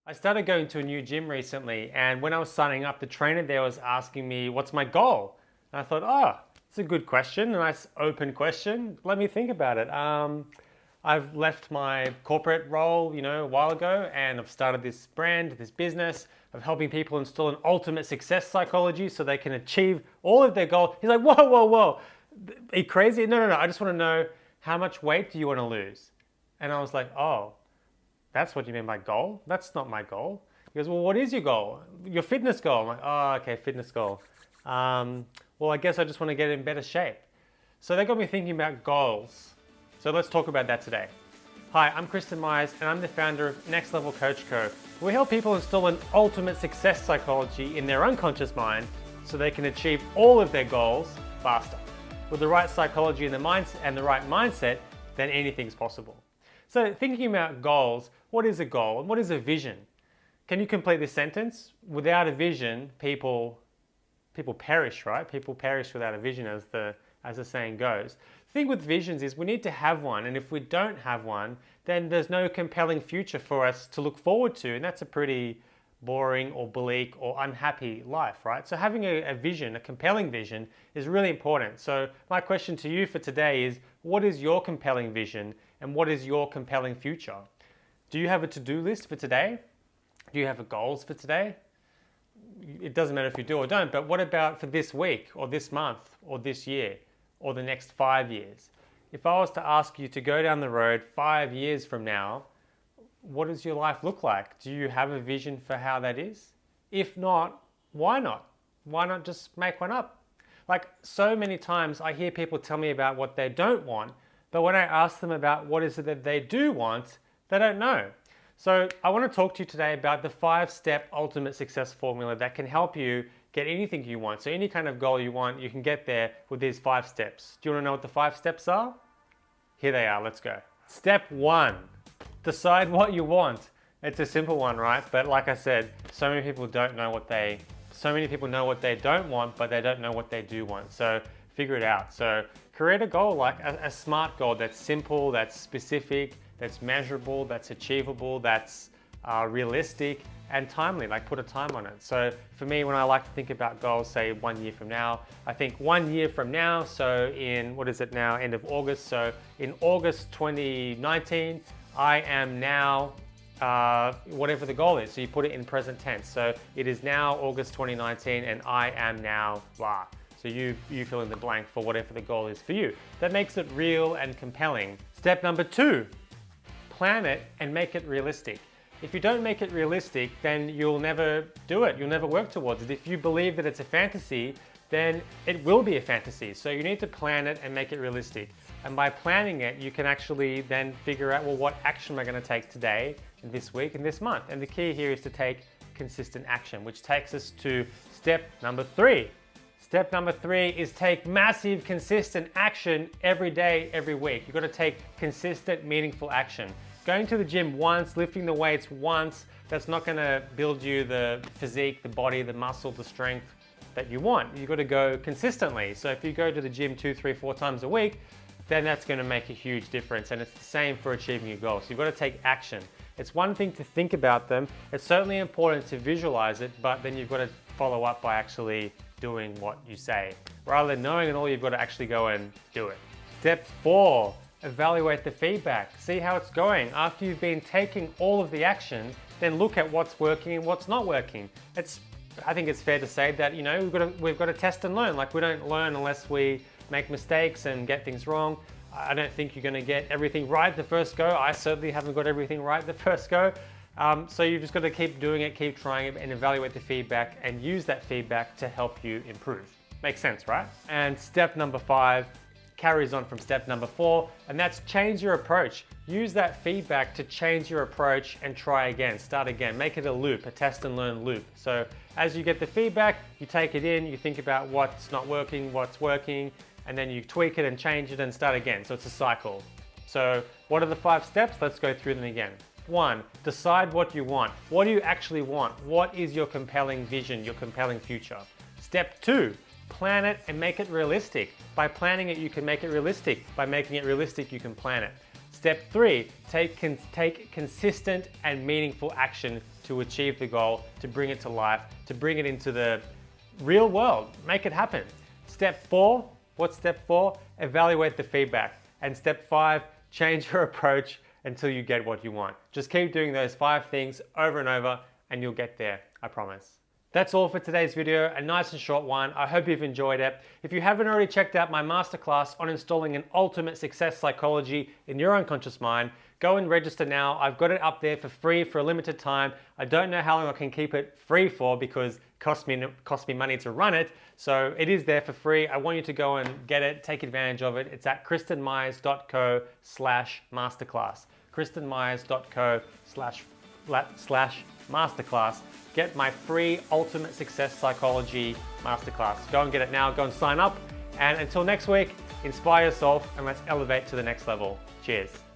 I started going to a new gym recently, and when I was signing up, the trainer there was asking me, what's my goal? And I thought, oh, it's a good question, a nice open question. Let me think about it. I've left my corporate role, a while ago, and I've started this brand, this business of helping people install an ultimate success psychology so they can achieve all of their goals. He's like, whoa, whoa, whoa. Are you crazy? No. I just want to know, how much weight do you want to lose? And I was like, oh, that's what you mean by goal? That's not my goal. He goes, well, what is your goal? Your fitness goal. I'm like, oh, okay, fitness goal. Well, I guess I just want to get in better shape. So that got me thinking about goals. So let's talk about that today. Hi, I'm Kristen Myers, and I'm the founder of Next Level Coach Co. We help people install an ultimate success psychology in their unconscious mind so they can achieve all of their goals faster. With the right psychology and the right mindset, then anything's possible. So thinking about goals, what is a goal and what is a vision? Can you complete this sentence? Without a vision, people perish, right? People perish without a vision, as the saying goes. The thing with visions is we need to have one, and if we don't have one, then there's no compelling future for us to look forward to, and that's a pretty boring or bleak or unhappy life, right? So having a vision, a compelling vision, is really important. So my question to you for today is, what is your compelling vision and what is your compelling future? Do you have a to-do list for today? Do you have goals for today? It doesn't matter if you do or don't, but what about for this week or this month or this year or the next 5 years? If I was to ask you to go down the road 5 years from now, what does your life look like? Do you have a vision for how that is? If not, why not? Why not just make one up? Like, so many times I hear people tell me about what they don't want, but when I ask them about what is it that they do want, they don't know. So I want to talk to you today about the 5-step ultimate success formula that can help you get anything you want. So any kind of goal you want, you can get there with these 5 steps. Do you want to know what the 5 steps are? Here they are, let's go. Step 1, decide what you want. It's a simple one, right? But like I said, so many people know what they don't want, but they don't know what they do want. So figure it out. So create a goal, like a SMART goal that's simple, that's specific, that's measurable, that's achievable, that's realistic and timely, like put a time on it. So for me, when I like to think about goals, say 1 year from now, I think 1 year from now, so in, what is it now, end of August. So in August 2019, I am now, whatever the goal is. So you put it in present tense. So it is now August 2019 and I am now blah. So you fill in the blank for whatever the goal is for you. That makes it real and compelling. Step number 2, plan it and make it realistic. If you don't make it realistic, then you'll never do it. You'll never work towards it. If you believe that it's a fantasy, then it will be a fantasy. So you need to plan it and make it realistic. And by planning it, you can actually then figure out, well, what action am I going to take today, and this week, and this month? And the key here is to take consistent action, which takes us to step number 3. Step number 3 is take massive, consistent action every day, every week. You've got to take consistent, meaningful action. Going to the gym once, lifting the weights once, that's not going to build you the physique, the body, the muscle, the strength that you want. You've got to go consistently. So if you go to the gym 2, 3, 4 times a week, then that's going to make a huge difference. And it's the same for achieving your goals. So you've got to take action. It's one thing to think about them. It's certainly important to visualize it, but then you've got to follow up by actually doing what you say. Rather than knowing it all, you've got to actually go and do it. Step 4, evaluate the feedback. See how it's going. After you've been taking all of the action, then look at what's working and what's not working. I think it's fair to say that, we've got to test and learn. Like, we don't learn unless we make mistakes and get things wrong. I don't think you're going to get everything right the first go. I certainly haven't got everything right the first go. So you've just got to keep doing it, keep trying it, and evaluate the feedback and use that feedback to help you improve. Makes sense, right? And step number 5 carries on from step number 4, and that's change your approach. Use that feedback to change your approach and try again, start again. Make it a loop, a test and learn loop. So as you get the feedback, you take it in, you think about what's not working, what's working, and then you tweak it and change it and start again. So it's a cycle. So what are the 5 steps? Let's go through them again. 1, decide what you want. What do you actually want? What is your compelling vision, your compelling future? Step 2, plan it and make it realistic. By planning it, you can make it realistic. By making it realistic, you can plan it. Step 3, take consistent and meaningful action to achieve the goal, to bring it to life, to bring it into the real world, make it happen. Step 4, what's step 4? Evaluate the feedback. And step 5, change your approach until you get what you want. Just keep doing those 5 things over and over and you'll get there, I promise. That's all for today's video, a nice and short one. I hope you've enjoyed it. If you haven't already checked out my masterclass on installing an ultimate success psychology in your unconscious mind, go and register now. I've got it up there for free for a limited time. I don't know how long I can keep it free for because it costs me money to run it. So it is there for free. I want you to go and get it, take advantage of it. It's at kristenmyers.co/masterclass. kristenmyers.co/masterclass. Get my free Ultimate Success Psychology Masterclass. Go and get it now, go and sign up. And until next week, inspire yourself and let's elevate to the next level. Cheers.